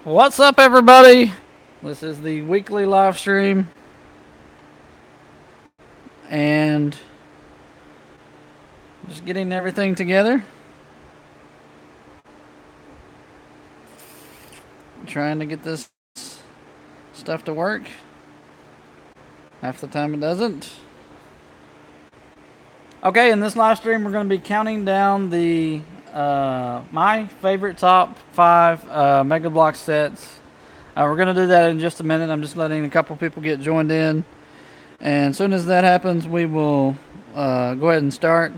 What's up, everybody? This is the weekly live stream, and just getting everything together. Trying to get this stuff to work. Half the time it doesn't. Okay, in this live stream, we're going to be counting down the my favorite top five Mega Block sets. We're going to do that in just a minute. I'm just letting a couple people get joined in. And as soon as that happens, we will go ahead and start.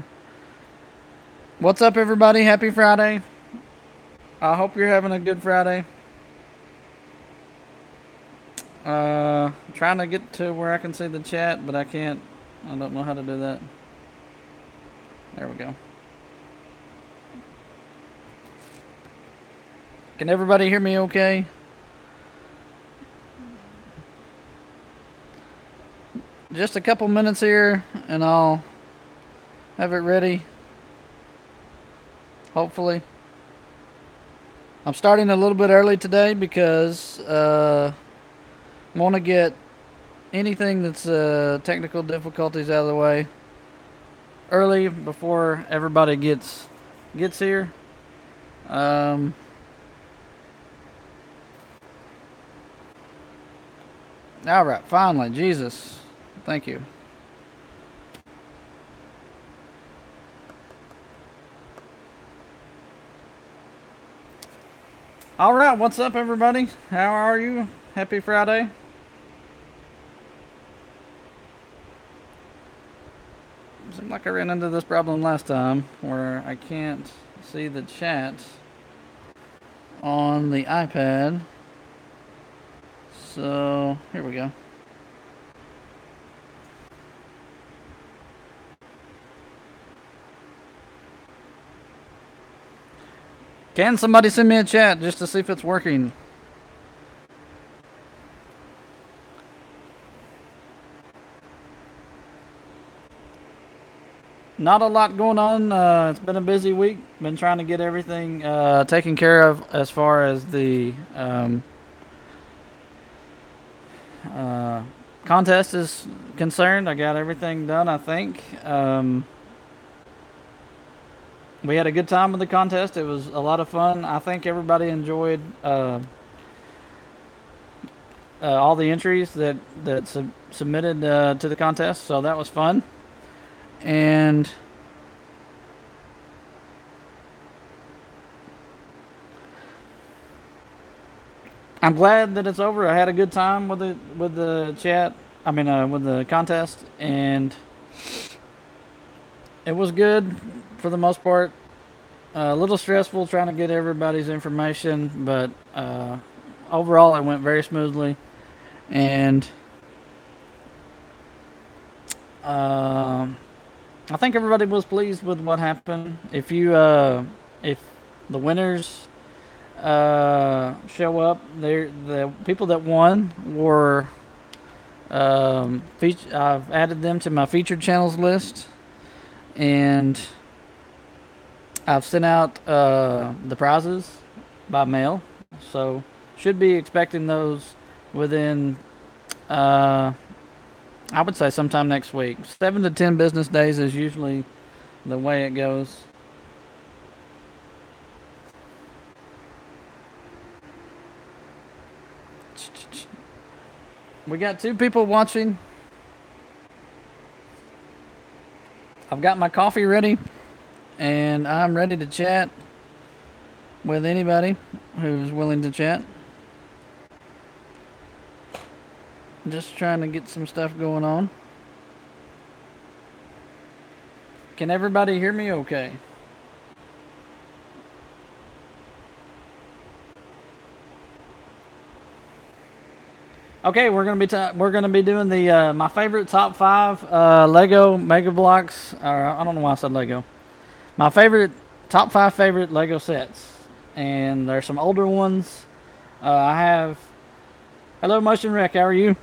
What's up, everybody? Happy Friday. I hope you're having a good Friday. Trying to get to where I can see the chat, but I can't. I don't know how to do that. There we go. Can everybody hear me okay? Just a couple minutes here, and I'll have it ready. Hopefully. I'm starting a little bit early today because I want to get anything that's technical difficulties out of the way early before everybody gets here. All right, finally, Jesus, thank you. All right, what's up, everybody? How are you? Happy Friday. Seemed like I ran into this problem last time where I can't see the chat on the iPad. So, here we go. Can somebody send me a chat just to see if it's working? Not a lot going on. It's been a busy week. Been trying to get everything taken care of as far as the contest is concerned. I got everything done, I think. We had a good time with the contest. It was a lot of fun. I think everybody enjoyed all the entries that submitted to the contest, so that was fun. And I'm glad that it's over. I had a good time with the chat. I mean, with the contest, and it was good for the most part. A little stressful trying to get everybody's information, but overall it went very smoothly, and I think everybody was pleased with what happened. If the winners show up, the people that won were I've added them to my featured channels list, and I've sent out the prizes by mail, so should be expecting those within I would say sometime next week. 7 to 10 business days is usually the way it goes. We got 2 people watching. I've got my coffee ready, and I'm ready to chat with anybody who's willing to chat. Just trying to get some stuff going on. Can everybody hear me okay? Okay, we're gonna be doing the my favorite top 5 Lego Mega Blocks. I don't know why I said Lego. My favorite top 5 favorite Lego sets, and there's some older ones. I have. Hello, Motion Wreck. How are you?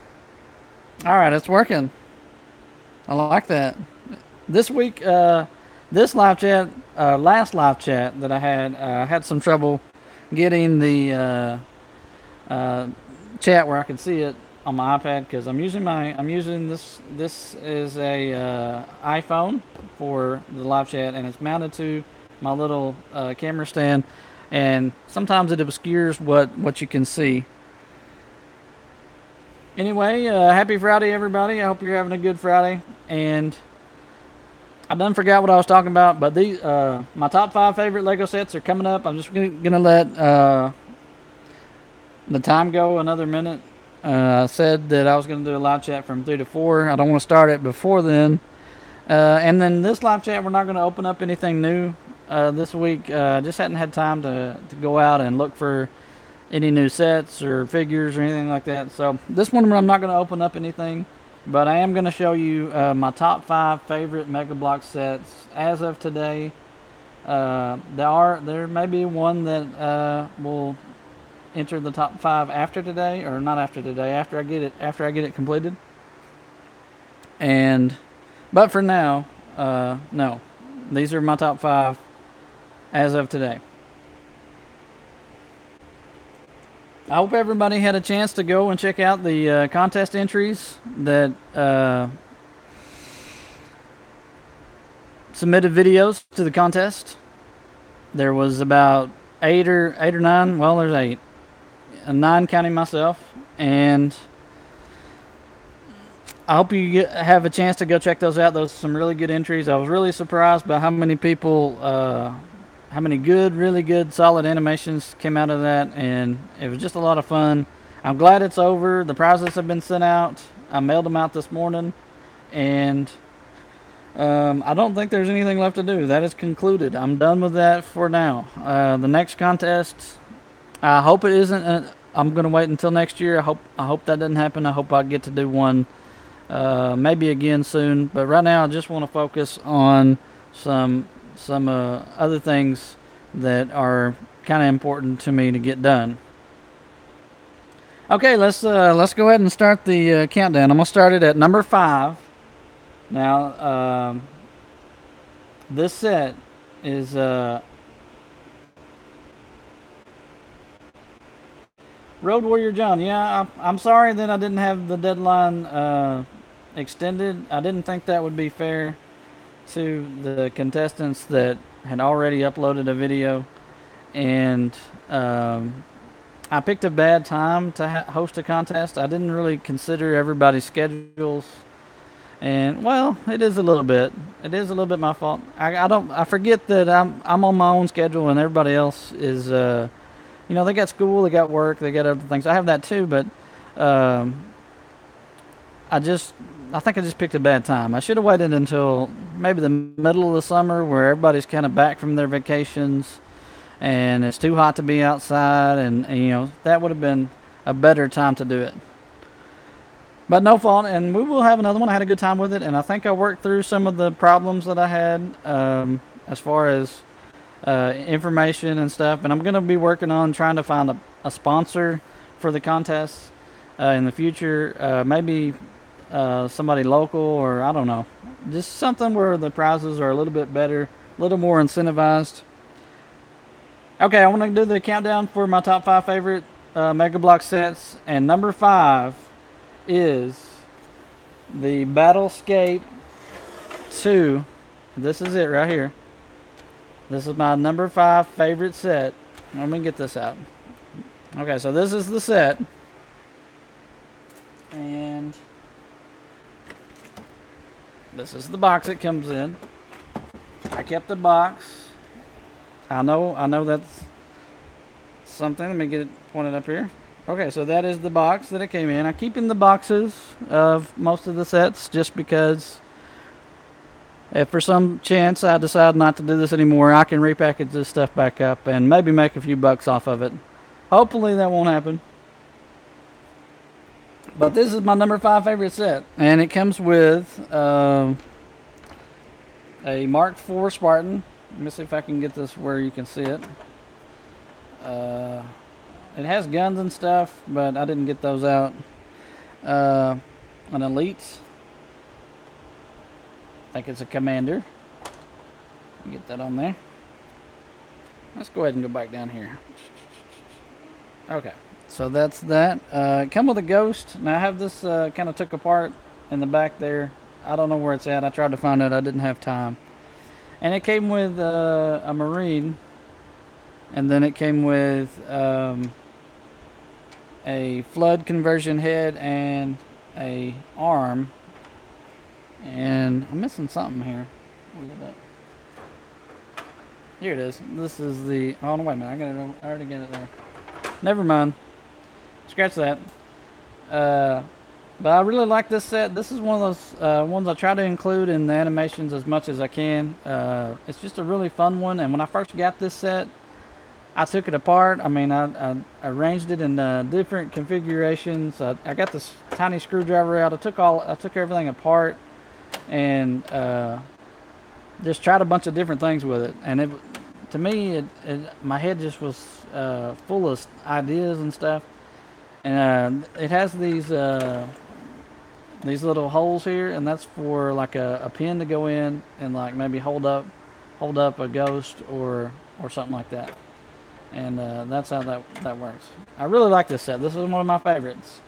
All right, it's working. I like that. This week, this live chat, last live chat that I had some trouble getting the chat where I can see it on my iPad because I'm using this is a iPhone for the live chat, and it's mounted to my little camera stand, and sometimes it obscures what you can see. Anyway, happy Friday, everybody. I hope you're having a good Friday. And I done forgot what I was talking about, but these my top 5 favorite Lego sets are coming up. I'm just gonna let the time go another minute. I said that I was gonna do a live chat from 3 to 4. I don't want to start it before then. And then this live chat, we're not gonna open up anything new this week. Just hadn't had time to go out and look for any new sets or figures or anything like that. So this one I'm not going to open up anything, but I am going to show you my top 5 favorite Mega Bloks sets as of today. There may be one that will enter the top 5 after today, or not after today, after I get it completed. But for now, no, these are my top 5 as of today. I hope everybody had a chance to go and check out the contest entries that submitted videos to the contest. There was about 8 or 9. Well, there's 8, 9 counting myself, and I hope you have a chance to go check those out. Those are some really good entries. I was really surprised by how many people. How many really good, solid animations came out of that, and it was just a lot of fun. I'm glad it's over. The prizes have been sent out. I mailed them out this morning, and I don't think there's anything left to do. That is concluded. I'm done with that for now. The next contest, I hope it isn't. I'm going to wait until next year. I hope that doesn't happen. I hope I get to do one maybe again soon. But right now, I just want to focus on some other things that are kind of important to me to get done. Okay, let's go ahead and start the countdown. I'm gonna start it at number 5. Now, this set is Road Warrior John. Yeah, I'm sorry that I didn't have the deadline extended. I didn't think that would be fair to the contestants that had already uploaded a video, and I picked a bad time to host a contest. I didn't really consider everybody's schedules, and well, it is a little bit my fault. I forget that I'm on my own schedule, and everybody else is they got school, they got work, they got other things. I have that too, but I think I just picked a bad time. I should have waited until maybe the middle of the summer where everybody's kind of back from their vacations and it's too hot to be outside, and that would have been a better time to do it. But no fault, and we will have another one. I had a good time with it, and I think I worked through some of the problems that I had as far as information and stuff, and I'm going to be working on trying to find a sponsor for the contest in the future. Maybe somebody local, or I don't know, just something where the prizes are a little bit better, a little more incentivized. Okay, I want to do the countdown for my top 5 favorite Mega Bloks sets, and number 5 is the Battlescape 2. This is it right here. This is my number 5 favorite set. Let me get this out. Okay, so this is the set, and this is the box it comes in. I kept the box. I know that's something. Let me get it pointed up here. Okay, so that is the box that it came in. I'm keeping the boxes of most of the sets just because if for some chance I decide not to do this anymore, I can repackage this stuff back up and maybe make a few bucks off of it. Hopefully that won't happen. But this is my number 5 favorite set, and it comes with a Mark IV Spartan. Let me see if I can get this where you can see it. It has guns and stuff, but I didn't get those out. An Elite. I think it's a Commander. Get that on there. Let's go ahead and go back down here. Okay. So that's that. Come with a ghost. Now I have this kind of took apart in the back there. I don't know where it's at. I tried to find it. I didn't have time. And it came with a marine, and then it came with a flood conversion head and a arm. And I'm missing something here. Here it is. This is the. Oh no! Wait a minute. I already got it there. Never mind. Scratch that. Uh, but I really like this set. This is one of those ones I try to include in the animations as much as I can. It's just a really fun one. And when I first got this set, I took it apart. I mean, I arranged it in different configurations. I got this tiny screwdriver out. I took everything apart and just tried a bunch of different things with it. And to me, my head just was full of ideas and stuff. And it has these little holes here, and that's for like a pin to go in and like maybe hold up a ghost or something like that. And that's how that works. I really like this set. This is one of my favorites.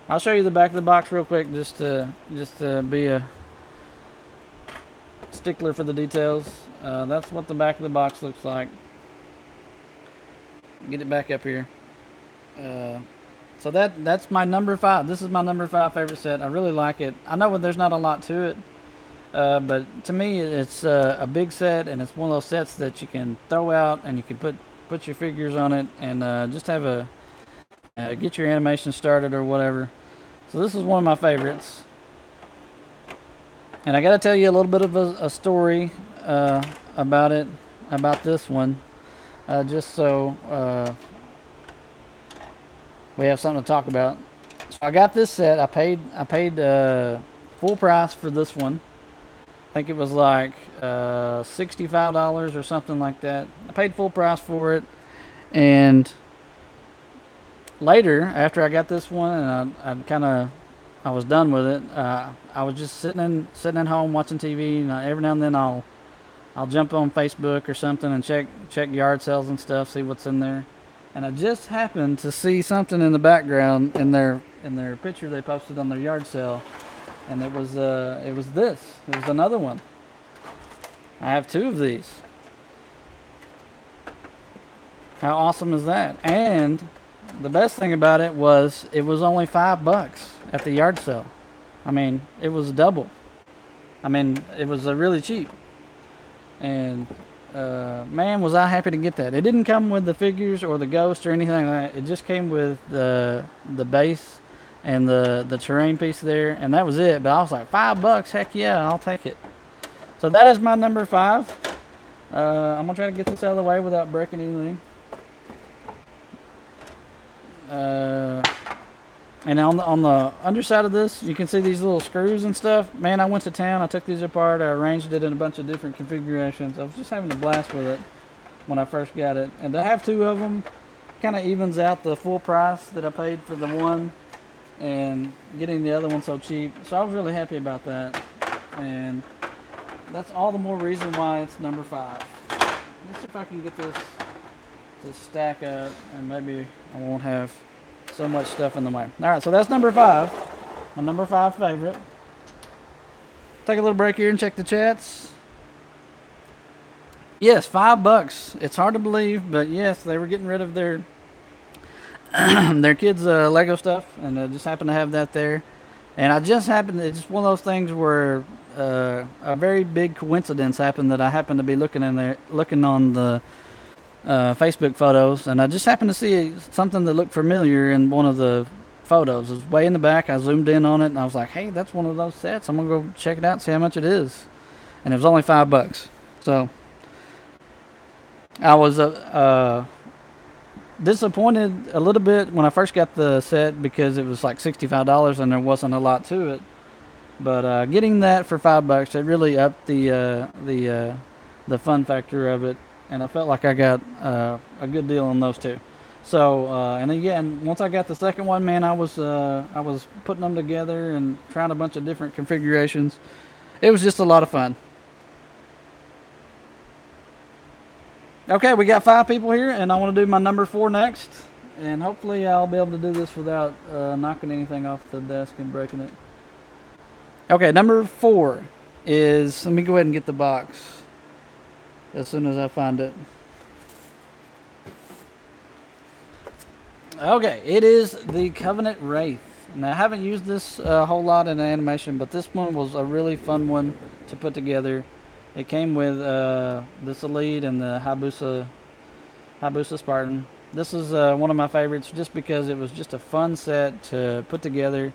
I'll show you the back of the box real quick, just to be a stickler for the details. That's what the back of the box looks like. Get it back up here. So that's my number 5. This is my number 5 favorite set. I really like it. I know there's not a lot to it, but to me it's a big set, and it's one of those sets that you can throw out and you can put your figures on it and just have a get your animation started or whatever. So this is one of my favorites. And I got to tell you a little bit of a story about it, about this one, just so we have something to talk about. So I got this set. I paid full price for this one. I think it was like $65 or something like that. I paid full price for it, and later, after I got this one, and I was done with it. I was just sitting at home watching TV, and every now and then I'll jump on Facebook or something and check yard sales and stuff, see what's in there. And I just happened to see something in the background in their picture they posted on their yard sale, and it was this. It was another one. I have 2 of these. How awesome is that? And the best thing about it was only $5 at the yard sale. I mean, it was double. I mean, it was really cheap. And man, was I happy to get that. It didn't come with the figures or the ghost or anything like that. It just came with the base and the terrain piece there, and that was it. But I was like, $5, heck yeah, I'll take it. So that is my number 5. I'm gonna try to get this out of the way without breaking anything. And on the underside of this, you can see these little screws and stuff. Man, I went to town. I took these apart. I arranged it in a bunch of different configurations. I was just having a blast with it when I first got it. And to have 2 of them kind of evens out the full price that I paid for the one and getting the other one so cheap. So I was really happy about that. And that's all the more reason why it's number 5. Let's see if I can get this to stack up, and maybe I won't have so much stuff in the way. All right, so that's number 5, my number 5 favorite. Take a little break here and check the chats. Yes, $5. It's hard to believe, but yes, they were getting rid of their their kids' Lego stuff, and I just happened to have that there. And it's just one of those things where a very big coincidence happened that I happened to be looking on the Facebook photos, and I just happened to see something that looked familiar in one of the photos. It was way in the back. I zoomed in on it, and I was like, hey, that's one of those sets. I'm going to go check it out and see how much it is. And it was only $5. So I was disappointed a little bit when I first got the set because it was like $65 and there wasn't a lot to it. But getting that for $5, it really upped the fun factor of it. And I felt like I got a good deal on those 2. So, and again, once I got the second one, man, I was putting them together and trying a bunch of different configurations. It was just a lot of fun. Okay, we got 5 people here, and I want to do my number 4 next. And hopefully I'll be able to do this without knocking anything off the desk and breaking it. Okay, number 4 is, let me go ahead and get the box as soon as I find it. Okay, it is the Covenant Wraith. Now, I haven't used this a whole lot in animation, but this one was a really fun one to put together. It came with this Elite and the Hayabusa Spartan. This is one of my favorites just because it was just a fun set to put together.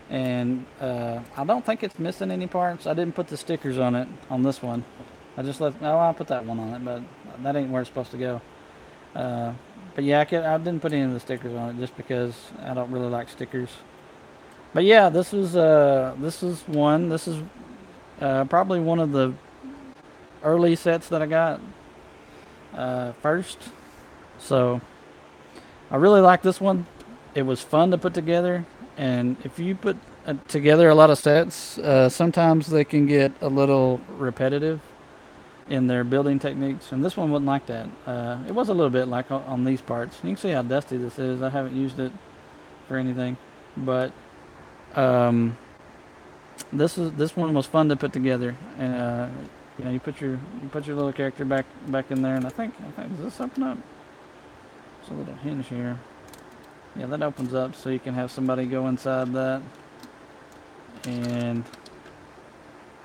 And I don't think it's missing any parts. I didn't put the stickers on it, on this one. I just left, oh, I put that one on it, but that ain't where it's supposed to go. But yeah, I didn't put any of the stickers on it just because I don't really like stickers. But yeah, this is one. This is probably one of the early sets that I got first. So I really like this one. It was fun to put together. And if you put together a lot of sets, sometimes they can get a little repetitive in their building techniques. And this one wasn't like that. It was a little bit like on these parts. You can see how dusty this is. I haven't used it for anything. But this one was fun to put together. And you put your little character back in there. And I think does this open up? There's a little hinge here. Yeah, that opens up so you can have somebody go inside that. And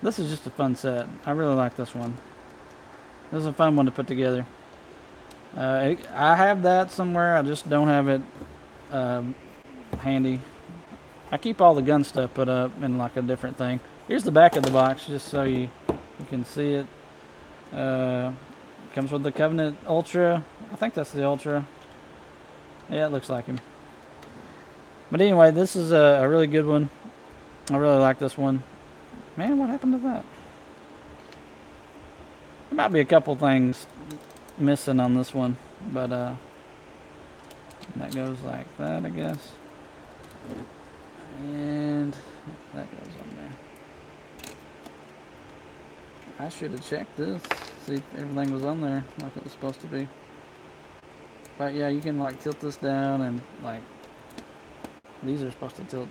this is just a fun set. I really like this one. This is a fun one to put together. I have that somewhere. I just don't have it handy. I keep all the gun stuff put up in like a different thing. Here's the back of the box just so you can see it. Comes with the Covenant Ultra. I think that's the Ultra. Yeah, it looks like him. But anyway, this is a really good one. I really like this one. Man, what happened to that? There might be a couple things missing on this one, but that goes like that, I guess. And that goes on there. I should have checked this, see if everything was on there like it was supposed to be. But yeah, you can like tilt this down and like these are supposed to tilt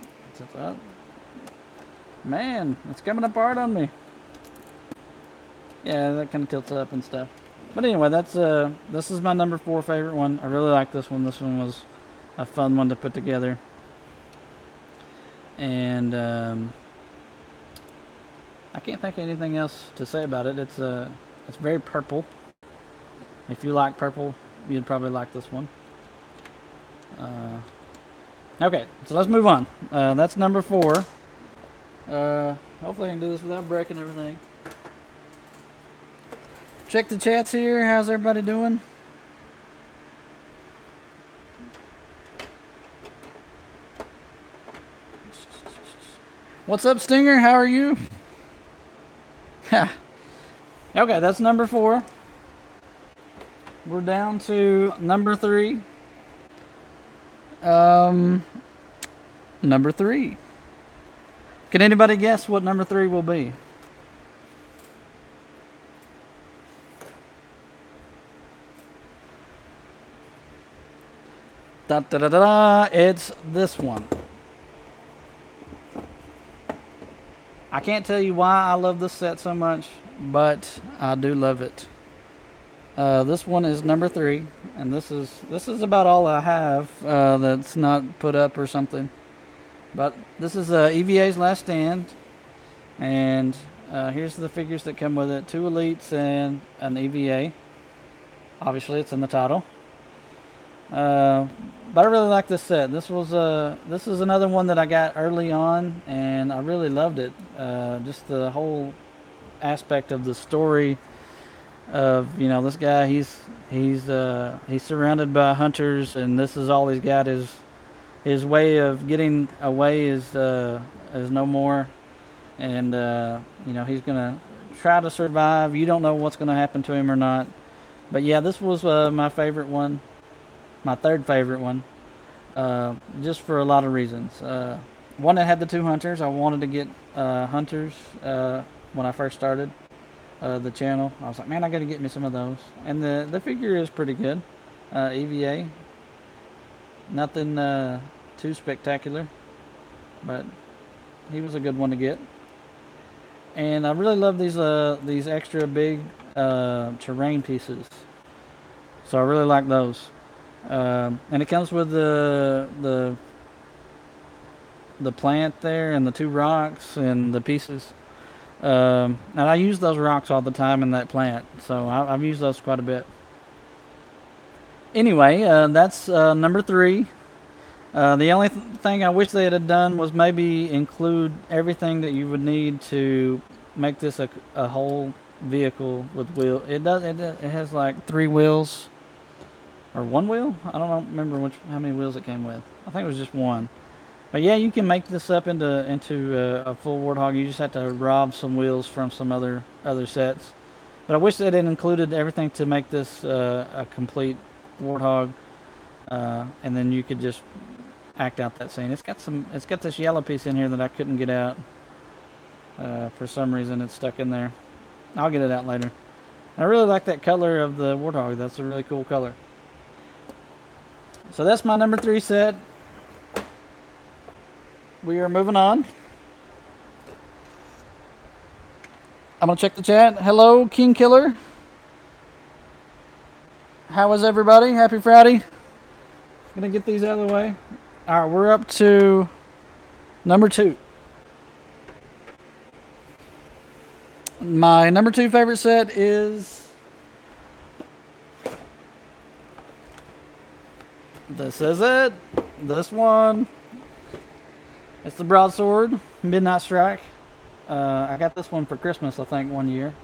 up. Man, it's coming apart on me. Yeah, that kind of tilts up and stuff. But anyway, this is my number 4 favorite one. I really like this one. This one was a fun one to put together. And I can't think of anything else to say about it. It's very purple. If you like purple, you'd probably like this one. Okay, so let's move on. That's number 4. Hopefully I can do this without breaking everything. Check the chats here. How's everybody doing? What's up, Stinger? How are you? Okay, that's number 4. We're down to number 3. Number 3. Can anybody guess what number 3 will be? Da, da, da, da, da. It's this one. I can't tell you why I love this set so much, but I do love it. This one is number 3, and this is about all I have that's not put up or something. But this is EVA's Last Stand, and here's the figures that come with it: 2 Elites and an EVA. Obviously, it's in the title. But I really like this set. This is another one that I got early on, and I really loved it. Just the whole aspect of the story of this guy. He's surrounded by hunters, and this is all he's got. His way of getting away is no more, and he's gonna try to survive. You don't know what's gonna happen to him or not. But yeah, this was my favorite one. My 3rd favorite one, just for a lot of reasons. One, that had the 2 hunters. I wanted to get hunters when I first started the channel. I was like, man, I got to get me some of those. And the figure is pretty good. EVA. Nothing too spectacular, but he was a good one to get. And I really love these extra big terrain pieces. So I really like those. And it comes with the plant there and the two rocks and the pieces. And I use those rocks all the time in that plant, so I've used those quite a bit. Anyway, that's number three. The only thing I wish they had done was maybe include everything that you would need to make this a whole vehicle with wheel. It has like three wheels or one wheel. I don't remember how many wheels it came with. I think it was just one. But yeah, you can make this up into a full Warthog. You just have to rob some wheels from some other sets. But I wish they had included everything to make this a complete Warthog, and then you could just act out that scene. It's got this yellow piece in here that I couldn't get out. For some reason, it's stuck in there. I'll get it out later. I really like that color of the Warthog. That's a really cool color. So that's my number 3 set. We are moving on. I'm going to check the chat. Hello, King Killer. How is everybody? Happy Friday. Going to get these out of the way. All right, we're up to number 2. My number 2 favorite set is this is it. This one. It's the Broadsword Midnight Strike. I got this one for Christmas, I think, one year,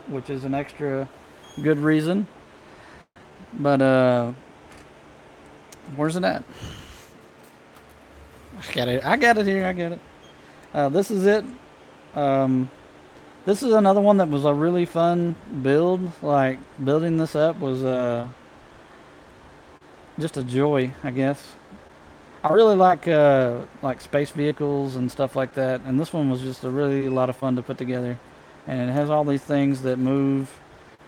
which is an extra good reason. But where's it at? I got it here. I got it. This is it. This is another one that was a really fun build. Like building this up was just a joy, I guess. I really like space vehicles and stuff like that, and this one was just a lot of fun to put together. And it has all these things that move,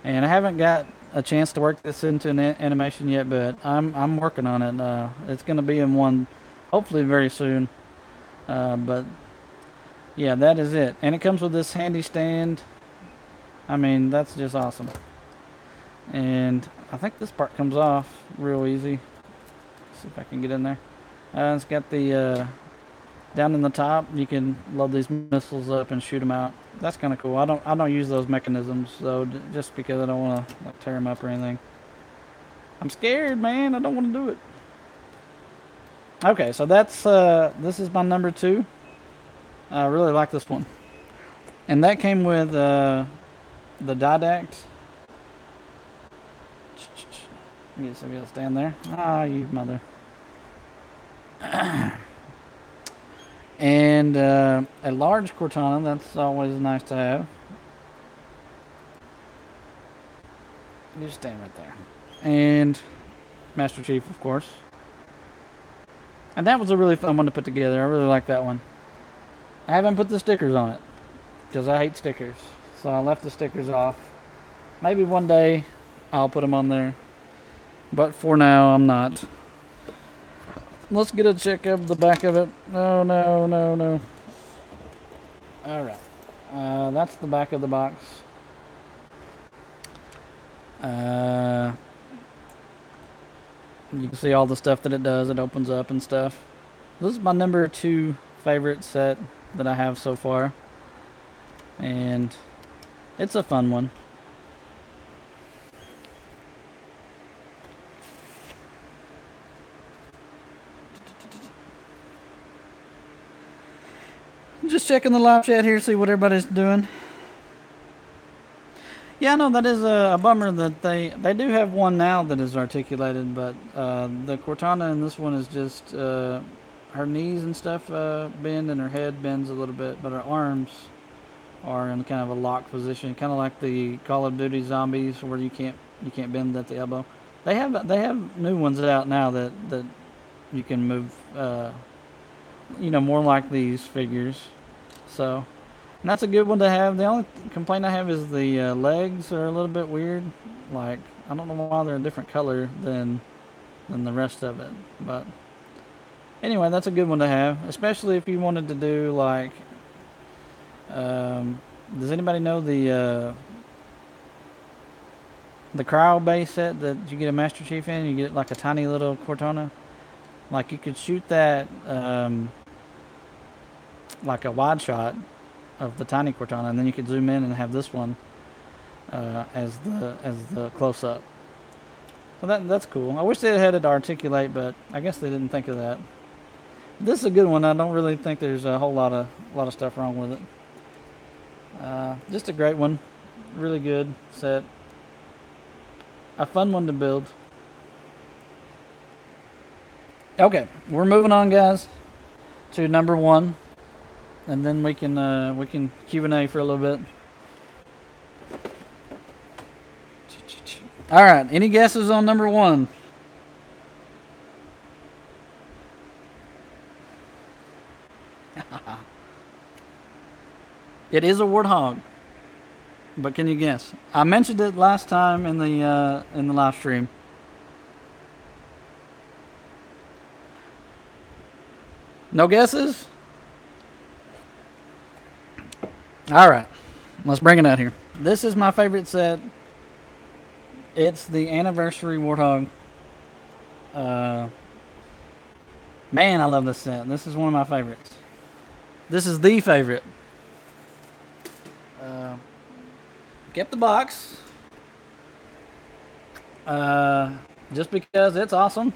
and I haven't got a chance to work this into an animation yet, but I'm working on it. It's going to be in one, hopefully very soon. But yeah, that is it, and it comes with this handy stand. I mean, that's just awesome. And I think this part comes off real easy. Let's see if I can get in there. It's got the down in the top. You can load these missiles up and shoot them out. That's kind of cool. I don't use those mechanisms though, just because I don't want to like tear them up or anything. I'm scared, man. I don't want to do it. Okay, so that's this is my number 2. I really like this one, and that came with the Didact. I guess I'll stand there. Ah, you mother. And a large Cortana, that's always nice to have. You just stand right there. And Master Chief, of course. And that was a really fun one to put together. I really like that one. I haven't put the stickers on it because I hate stickers. So I left the stickers off. Maybe one day I'll put them on there. But for now, I'm not. Let's get a check of the back of it. No. Alright. That's the back of the box. You can see all the stuff that it does. It opens up and stuff. This is my number 2 favorite set that I have so far. And it's a fun one. Just checking the live chat here, see what everybody's doing. Yeah, no, that is a bummer that they do have one now that is articulated, but the Cortana in this one is just her knees and stuff bend and her head bends a little bit, but her arms are in kind of a locked position, kind of like the Call of Duty zombies where you can't bend at the elbow. They have new ones out now that you can move, more like these figures. So. And that's a good one to have. The only complaint I have is the legs are a little bit weird. Like, I don't know why they're a different color than the rest of it. But Anyway, that's a good one to have, especially if you wanted to do like. Does anybody know the cryo base set that you get a Master Chief in? You get like a tiny little Cortana. Like you could shoot that like a wide shot of the tiny Cortana, and then you could zoom in and have this one as the close up. So that's cool. I wish they had it to articulate, but I guess they didn't think of that. This is a good one. I don't really think there's a whole lot of stuff wrong with it. Just a great one. Really good set. A fun one to build. Okay, we're moving on, guys, to number one, and then we can Q&A for a little bit. All right, any guesses on number one? It is a warthog, but can you guess? I mentioned it last time in the live stream. No guesses? All right, let's bring it out here. This is my favorite set. It's the anniversary warthog. Man, I love this set. This is one of my favorites. This is the favorite. Kept the box. Just because it's awesome.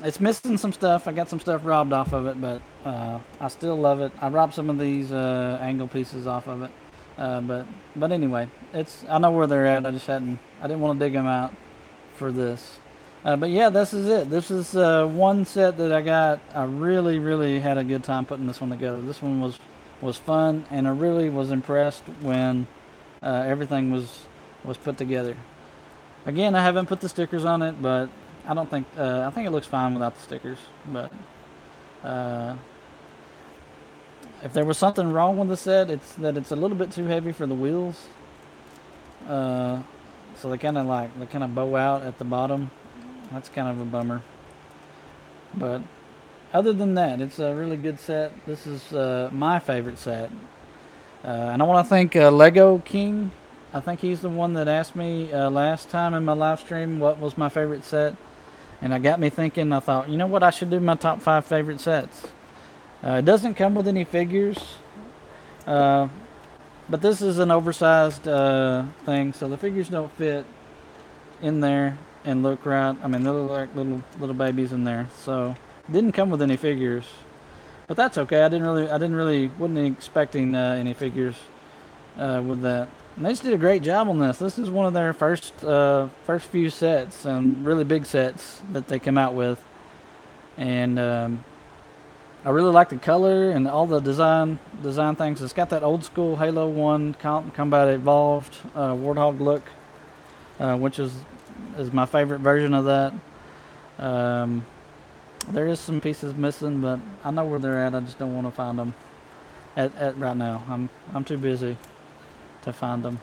It's missing some stuff. I got some stuff robbed off of it, but I still love it. I robbed some of these angle pieces off of it. But anyway, I know where they're at. I didn't want to dig them out for this. But yeah, this is it. This is one set that I got. I really, really had a good time putting this one together. This one was fun, and I really was impressed when everything was put together. Again, I haven't put the stickers on it, but I don't think I think it looks fine without the stickers. But if there was something wrong with the set, it's that it's a little bit too heavy for the wheels. So they kind of bow out at the bottom. That's kind of a bummer. But other than that, it's a really good set. This is my favorite set. And I want to thank Lego King. I think he's the one that asked me last time in my live stream what was my favorite set. And it got me thinking. I thought, you know what, I should do my top 5 favorite sets. It doesn't come with any figures. But this is an oversized thing, so the figures don't fit in there and look right. I mean, they look like little babies in there. So didn't come with any figures, but that's okay. Wasn't expecting any figures with that. And they just did a great job on this. This is one of their first few sets and really big sets that they come out with, and I really like the color and all the design things. It's got that old school Halo 1 Combat Evolved Warthog look, which is my favorite version of that. There is some pieces missing, but I know where they're at. I just don't want to find them at right now. I'm too busy to find them.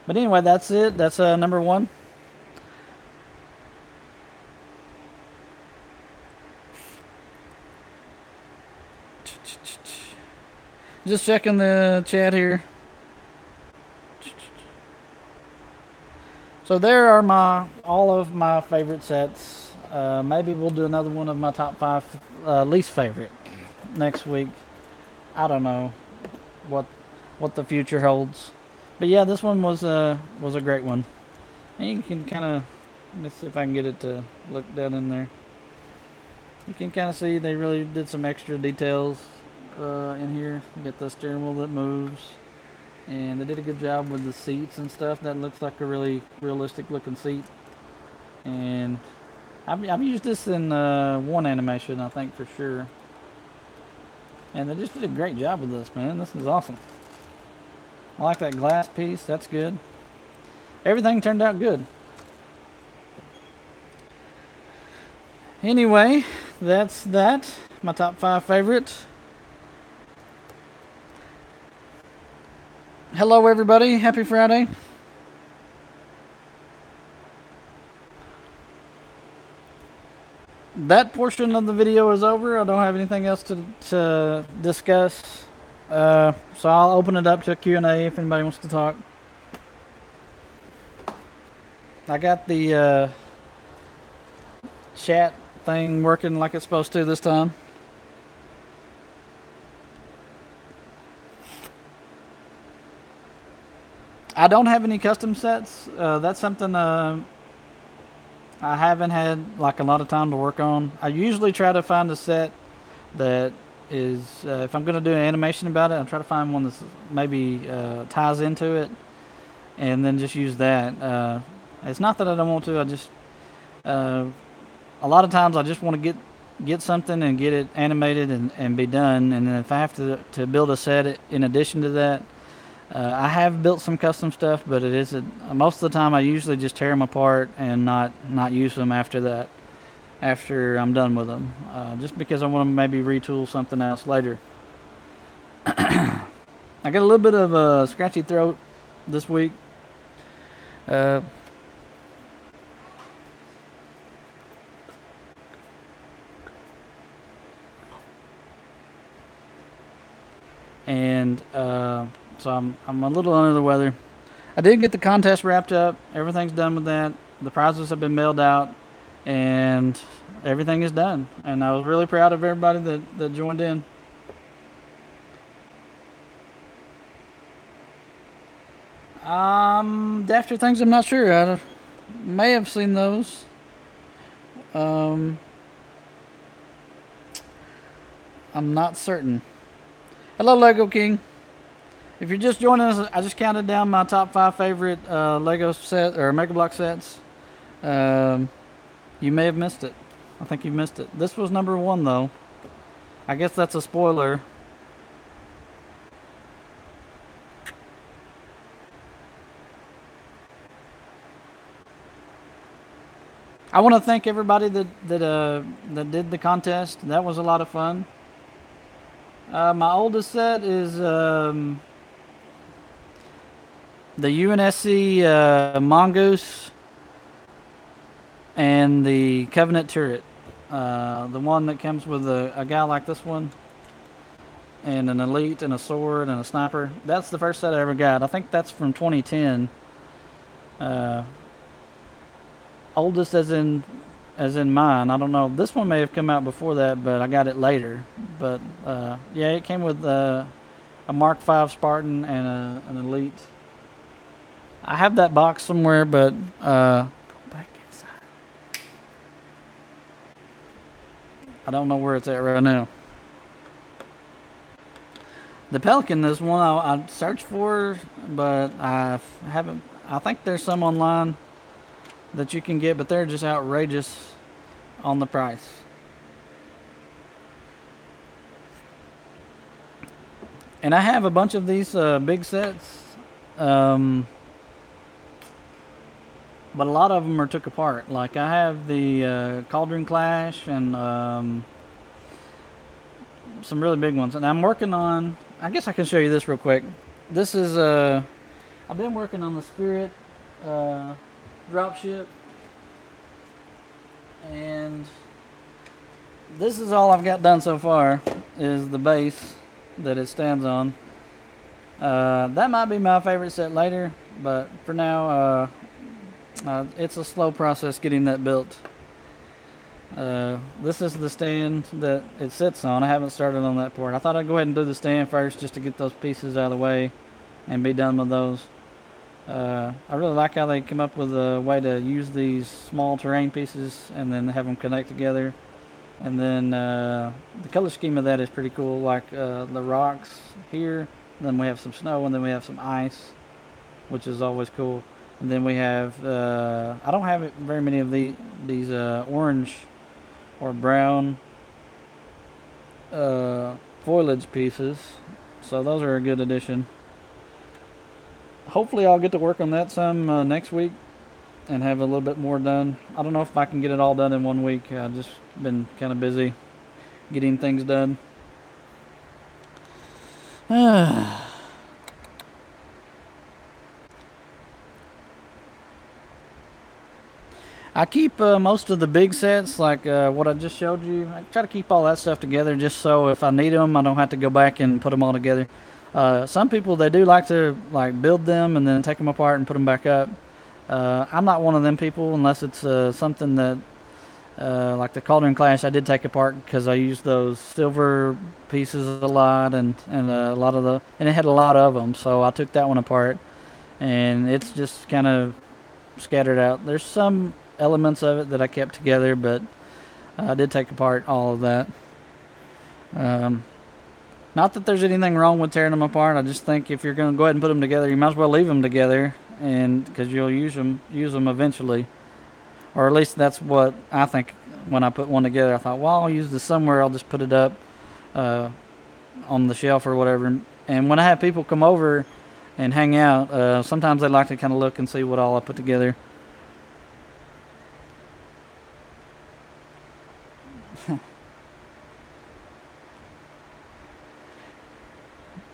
But anyway, that's it. That's number one. Just checking the chat here. So there are all of my favorite sets. Maybe we'll do another one of my top 5 least favorite next week. I don't know what the future holds. But yeah, this one was a great one. And you can kind of, let's see if I can get it to look down in there. You can kind of see they really did some extra details in here. You get the steering wheel that moves, and they did a good job with the seats and stuff. That looks like a really realistic looking seat. And I've used this in one animation, I think, for sure. And they just did a great job with this, man. This is awesome. I like that glass piece. That's good. Everything turned out good. Anyway, that's that. My top 5 favorites. Hello, everybody. Happy Friday. that portion of the video is over. I don't have anything else to discuss. So I'll open it up to Q&A if anybody wants to talk. I got the chat thing working like it's supposed to this time. I don't have any custom sets. That's something I haven't had like a lot of time to work on. I usually try to find a set that is, if I'm going to do an animation about it, I'll try to find one that's maybe ties into it, and then just use that. It's not that I don't want to. I just a lot of times I just want to get something and get it animated and be done. And then if I have to build a set in addition to that, I have built some custom stuff, but it isn't. Most of the time, I usually just tear them apart and not use them after that. After I'm done with them, just because I want to maybe retool something else later. I got a little bit of a scratchy throat this week. And so I'm a little under the weather. I did get the contest wrapped up. Everything's done with that. The prizes have been mailed out, and everything is done. And I was really proud of everybody that joined in. After things, I'm not sure. I may have seen those. I'm not certain. Hello, Lego King. If you're just joining us, I just counted down my top 5 favorite Lego set or Mega Bloks sets. You may have missed it. I think you missed it. This was number 1, though. I guess that's a spoiler. I want to thank everybody that did the contest. That was a lot of fun. My oldest set is the UNSC Mongoose and the Covenant turret. The one that comes with a guy like this one, and an elite and a sword and a sniper. That's the first set I ever got. I think that's from 2010. Oldest as in mine. I don't know. This one may have come out before that, but I got it later. But yeah, it came with a Mark V Spartan and an elite. I have that box somewhere, but back inside. I don't know where it's at right now. The Pelican is one I searched for, but I haven't. I think there's some online that you can get, but they're just outrageous on the price. And I have a bunch of these big sets, but a lot of them are took apart. Like I have the Cauldron Clash and some really big ones. And I'm working on, I guess I can show you this real quick. This is, I've been working on the Spirit dropship, and this is all I've got done so far is the base that it stands on. That might be my favorite set later, but for now it's a slow process getting that built. This is the stand that it sits on. I haven't started on that part. I thought I'd go ahead and do the stand first just to get those pieces out of the way and be done with those. I really like how they come up with a way to use these small terrain pieces and then have them connect together. And then the color scheme of that is pretty cool, like the rocks here, then we have some snow, and then we have some ice, which is always cool. And then we have, I don't have very many of these orange or brown foliage pieces, so those are a good addition. Hopefully I'll get to work on that some next week and have a little bit more done. I don't know if I can get it all done in 1 week. I've just been kind of busy getting things done. I keep most of the big sets, like what I just showed you. I try to keep all that stuff together just so if I need them, I don't have to go back and put them all together. Some people they do like to like build them and then take them apart and put them back up. I'm not one of them people unless it's something that like the Cauldron Clash I did take apart because I used those silver pieces a lot and a lot of the and it had a lot of them, so I took that one apart and it's just kind of scattered out. There's some elements of it that I kept together, but I did take apart all of that. Um, Not that there's anything wrong with tearing them apart. I just think if you're going to go ahead and put them together, you might as well leave them together, and because you'll use them eventually, or at least that's what I think. When I put one together, I thought, well, I'll use this somewhere. I'll just put it up uh, on the shelf or whatever. And when I have people come over and hang out, sometimes they like to kind of look and see what all I put together.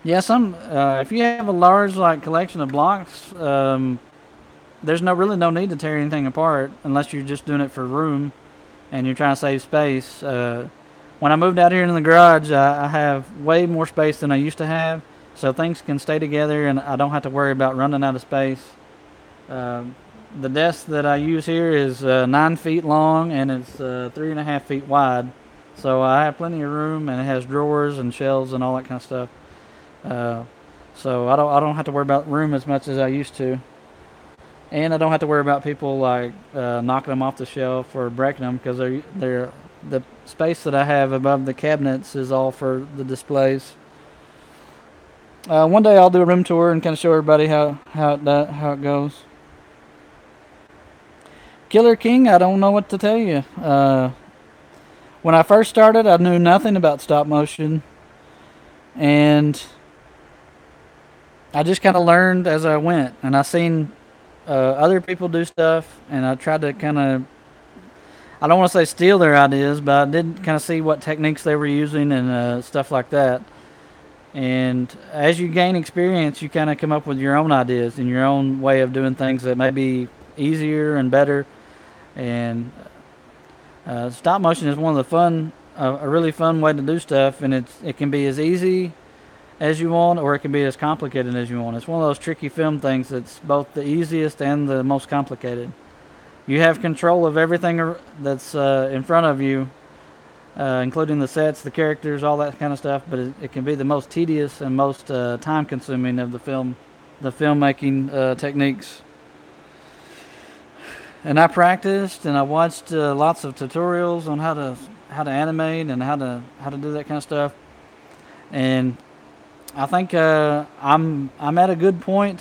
Yeah, some if you have a large like collection of blocks, there's no need to tear anything apart unless you're just doing it for room and you're trying to save space. When I moved out here in the garage, I have way more space than I used to have, so things can stay together and I don't have to worry about running out of space. Um the desk that I use here is 9 feet long and it's 3.5 feet wide, so I have plenty of room and it has drawers and shelves and all that kind of stuff. Uh, so I don't have to worry about room as much as I used to, and I don't have to worry about people like knocking them off the shelf or breaking them because they're the space that I have above the cabinets is all for the displays. One day I'll do a room tour and kind of show everybody how it goes. Killer King, I don't know what to tell you. When I first started, I knew nothing about stop motion, and I just kind of learned as I went, and I seen other people do stuff, and I tried to kind of I don't want to say steal their ideas, but I did kind of see what techniques they were using and stuff like that. And as you gain experience, you kind of come up with your own ideas and your own way of doing things that may be easier and better. And stop motion is one of the a really fun way to do stuff, and it can be as easy as you want, or it can be as complicated as you want. It's one of those tricky film things that's both the easiest and the most complicated. You have control of everything that's in front of you, including the sets, the characters, all that kind of stuff. But it can be the most tedious and most time-consuming of the filmmaking techniques. And I practiced and I watched lots of tutorials on how to animate and how to do that kind of stuff. And I think I'm at a good point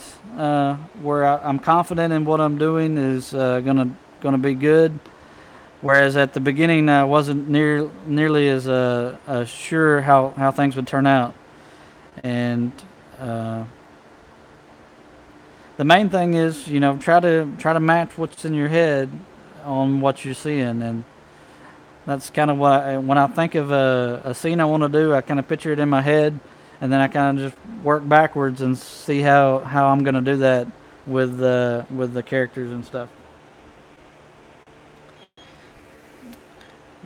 where I'm confident in what I'm doing is gonna be good. Whereas at the beginning I wasn't nearly as sure how things would turn out. And uh, the main thing is try to match what's in your head on what you're seeing, and that's kind of when I think of a scene I want to do, I kind of picture it in my head, and then I kind of just work backwards and see how I'm going to do that with the characters and stuff.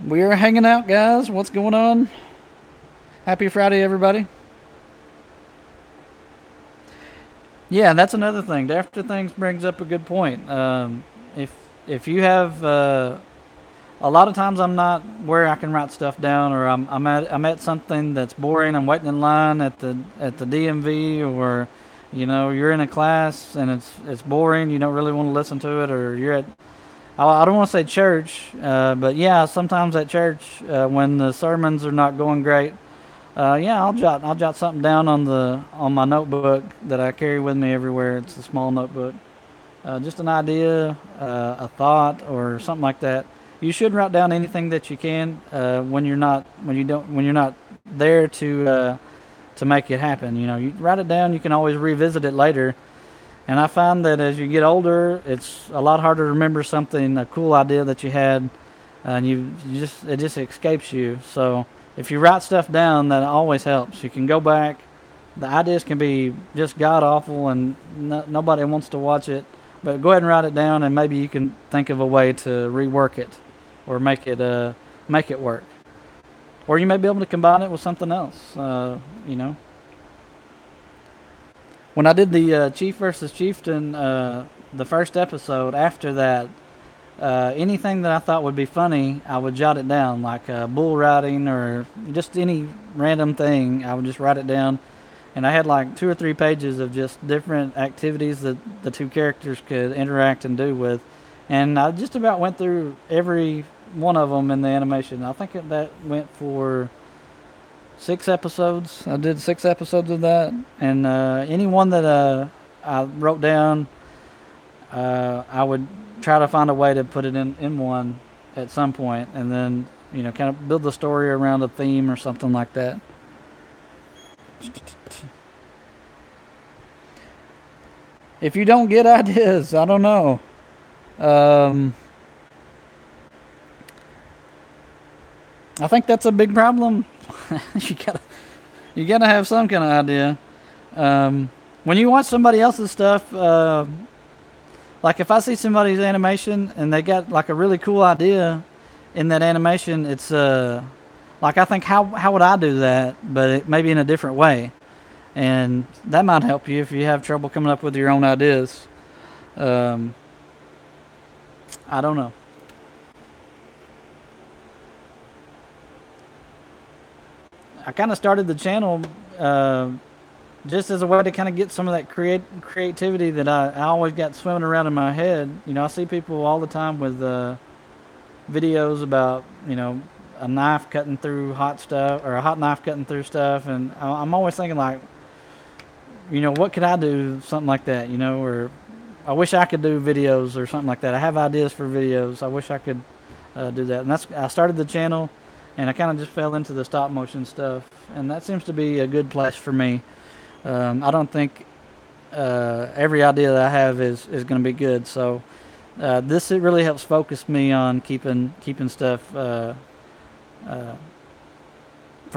We are hanging out, guys. What's going on? Happy Friday, everybody. Yeah, that's another thing. After things brings up a good point. If if you have a lot of times I'm not where I can write stuff down, or I'm at something that's boring. I'm waiting in line at the DMV, or you're in a class and it's boring. You don't really want to listen to it, or you're at I don't want to say church, but yeah, sometimes at church when the sermons are not going great, yeah, I'll jot something down on my notebook that I carry with me everywhere. It's a small notebook, just an idea, a thought, or something like that. You should write down anything that you can when you're not there to make it happen. You write it down. You can always revisit it later. And I find that as you get older, it's a lot harder to remember a cool idea that you had, and it just escapes you. So if you write stuff down, that always helps. You can go back. The ideas can be just god awful, and nobody wants to watch it, But go ahead and write it down, and maybe you can think of a way to rework it, or make it work. Or you may be able to combine it with something else. You know, when I did the Chief versus Chieftain, the first episode, after that, anything that I thought would be funny, I would jot it down, like bull riding or just any random thing. I would just write it down, and I had like 2 or 3 pages of just different activities that the two characters could interact and do with, and I just about went through every one of them in the animation. I think that went for 6 episodes. I did 6 episodes of that, and any one that I wrote down, I would try to find a way to put it in one at some point, and then kind of build the story around a theme or something like that. If you don't get ideas, I don't know. Um, I think that's a big problem. you gotta you gotta have some kind of idea. When you watch somebody else's stuff, like if I see somebody's animation and they got like a really cool idea in that animation, it's like I think how would I do that, but maybe in a different way, and that might help you if you have trouble coming up with your own ideas. Um, I don't know. I kind of started the channel just as a way to kind of get some of that creativity that I always got swimming around in my head. I see people all the time with videos about a knife cutting through hot stuff, or a hot knife cutting through stuff, and I'm always thinking like, what could I do something like that, or I wish I could do videos or something like that. I have ideas for videos. I wish I could do that, and I started the channel, and I kind of just fell into the stop motion stuff, and that seems to be a good place for me. I don't think every idea that I have is going to be good, so this it really helps focus me on keeping stuff from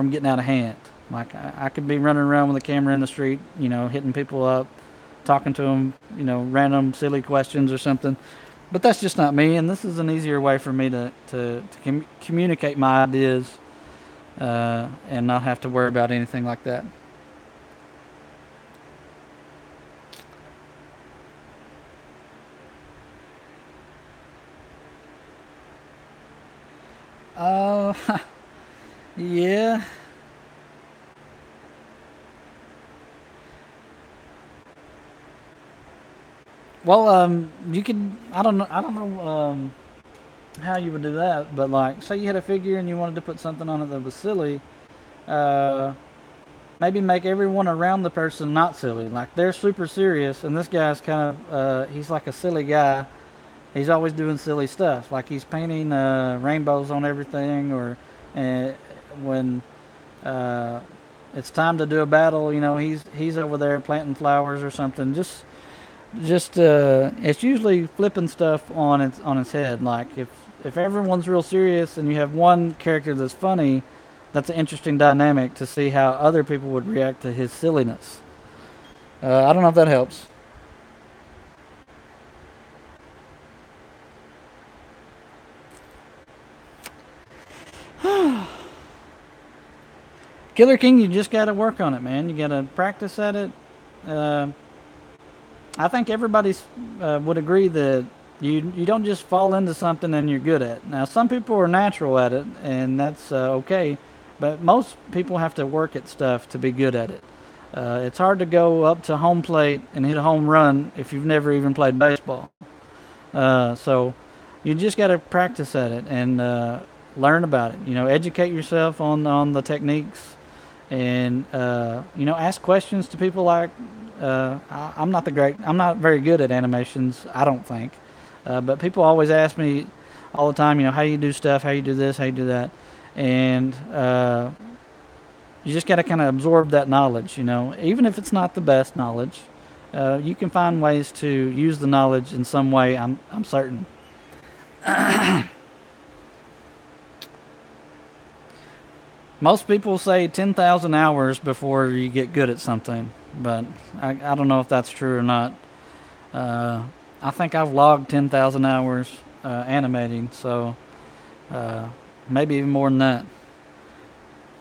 getting out of hand. Like I could be running around with a camera in the street, hitting people up, talking to them, random silly questions or something. But that's just not me, and this is an easier way for me to communicate my ideas and not have to worry about anything like that. Uh, yeah. Well, you could. I don't know. I don't know how you would do that, but like, say you had a figure and you wanted to put something on it that was silly. Uh, Maybe make everyone around the person not silly. Like they're super serious, and this guy's kind of he's like a silly guy. He's always doing silly stuff, like he's painting rainbows on everything, or uh, when uh, it's time to do a battle, he's over there planting flowers or something. Just it's usually flipping stuff on its head. Like if everyone's real serious and you have one character that's funny, that's an interesting dynamic to see how other people would react to his silliness. I don't know if that helps. Killer King, you just got to work on it, man. You got to practice at it. Uh, I think everybody would agree that you don't just fall into something and you're good at it. Now, some people are natural at it, and that's okay. But most people have to work at stuff to be good at it. It's hard to go up to home plate and hit a home run if you've never even played baseball. So you just got to practice at it and learn about it. Educate yourself on the techniques, and ask questions to people like I'm not very good at animations, I don't think, but people always ask me all the time, how you do stuff, how you do this, how you do that, and you just got to kind of absorb that knowledge. Even if it's not the best knowledge, you can find ways to use the knowledge in some way. I'm certain. Most people say 10,000 hours before you get good at something, but I don't know if that's true or not. Uh, I think I've logged 10,000 hours animating, so maybe even more than that.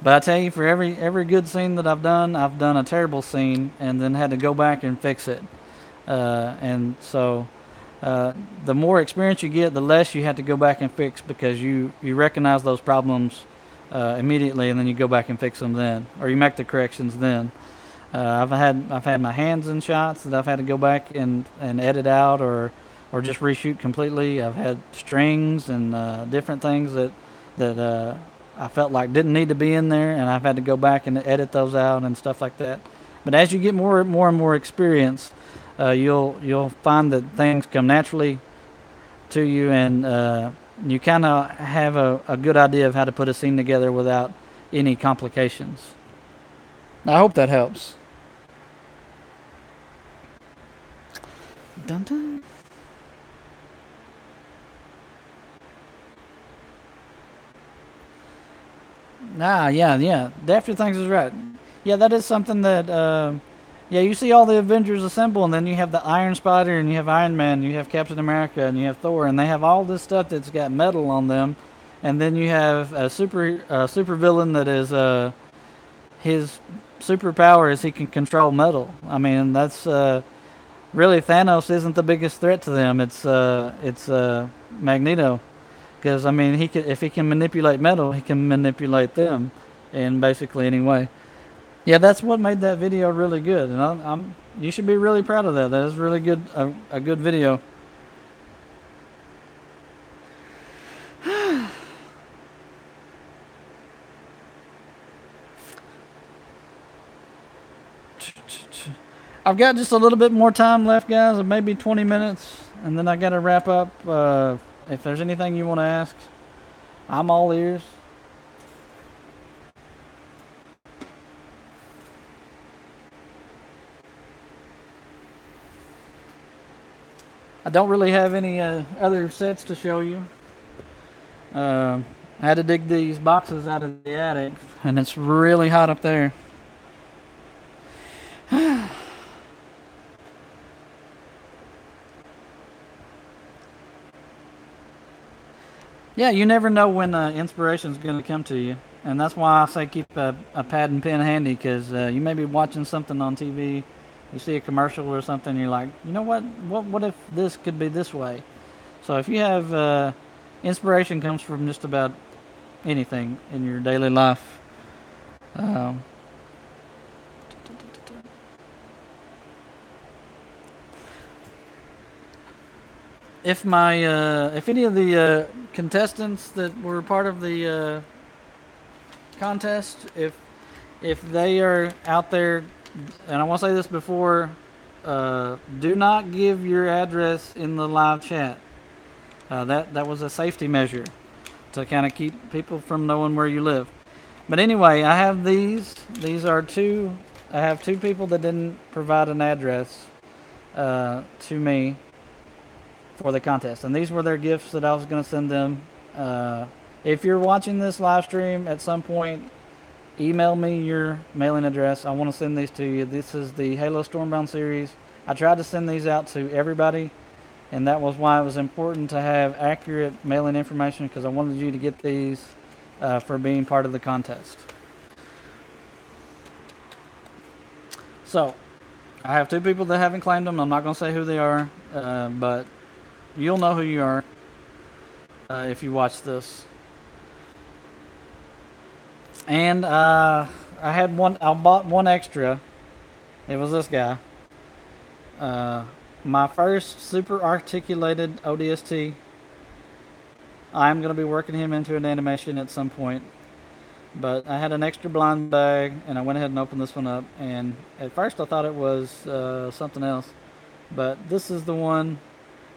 But I tell you, for every good scene that I've done a terrible scene and then had to go back and fix it. And so uh, the more experience you get, the less you have to go back and fix because you recognize those problems immediately, and then you go back and fix them then, or you make the corrections then. I've had my hands in shots that I've had to go back and edit out or just reshoot completely. I've had strings and different things that I felt like didn't need to be in there, and I've had to go back and edit those out and stuff like that. But as you get more and more experience, you'll find that things come naturally to you, and you kind of have a good idea of how to put a scene together without any complications. I hope that helps. Dun dun. Yeah. After things is right. Yeah, that is something that. Yeah, you see all the Avengers assemble, and then you have the Iron Spider, and you have Iron Man, you have Captain America, and you have Thor, and they have all this stuff that's got metal on them, and then you have a super villain that is his superpower is he can control metal. I mean, that's really Thanos isn't the biggest threat to them. It's Magneto. Because I mean, he could if he can manipulate metal, he can manipulate them, in basically any way. Yeah, that's what made that video really good, and you should be really proud of that. That is really good, a good video. I've got just a little bit more time left, guys, maybe 20 minutes, and then I got to wrap up. If there's anything you want to ask, I'm all ears. I don't really have any other sets to show you. I had to dig these boxes out of the attic, and it's really hot up there. Yeah, you never know when inspiration's going to come to you, and that's why I say keep a pad and pen handy, because you may be watching something on TV, you see a commercial or something, you're like, you know what if this could be this way? So if you have inspiration comes from just about anything in your daily life. Um, if any of the contestants that were part of the contest, if they are out there, and I want to say this before, do not give your address in the live chat. That was a safety measure to kind of keep people from knowing where you live. But anyway, I have these. These are two. I have two people that didn't provide an address to me for the contest, and these were their gifts that I was going to send them. If you're watching this live stream at some point, email me your mailing address. I want to send these to you. This is the Halo Stormbound series. I tried to send these out to everybody, and that was why it was important to have accurate mailing information, because I wanted you to get these for being part of the contest. So, I have two people that haven't claimed them. I'm not going to say who they are, but you'll know who you are if you watch this. And I had one. I bought one extra. It was this guy. My first super articulated ODST. I'm going to be working him into an animation at some point. But I had an extra blind bag, and I went ahead and opened this one up. And at first I thought it was something else. But this is the one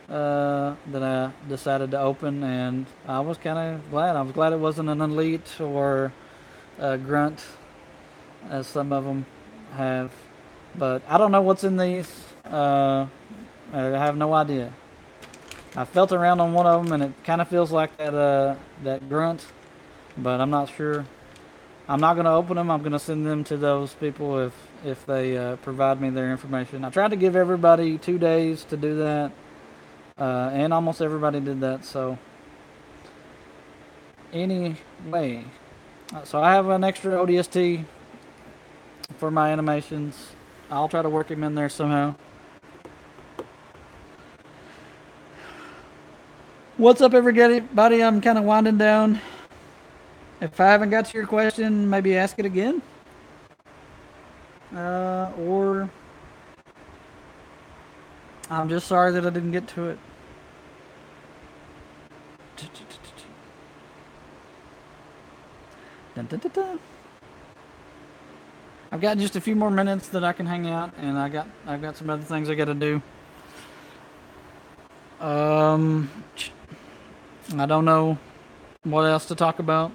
that I decided to open, and I was kind of glad. I was glad it wasn't an elite or a grunt, as some of them have. But I don't know what's in these. I have no idea. I felt around on one of them, and it kind of feels like that grunt, but I'm not sure. I'm not going to open them. I'm going to send them to those people if they provide me their information. I tried to give everybody 2 days to do that, and almost everybody did that. So anyway, so I have an extra ODST for my animations. I'll try to work him in there somehow. What's up, everybody? I'm kind of winding down. If I haven't got to your question, maybe ask it again. Or I'm just sorry that I didn't get to it. Dun, dun, dun, dun. I've got just a few more minutes that I can hang out, and I've got some other things I got to do. I don't know what else to talk about.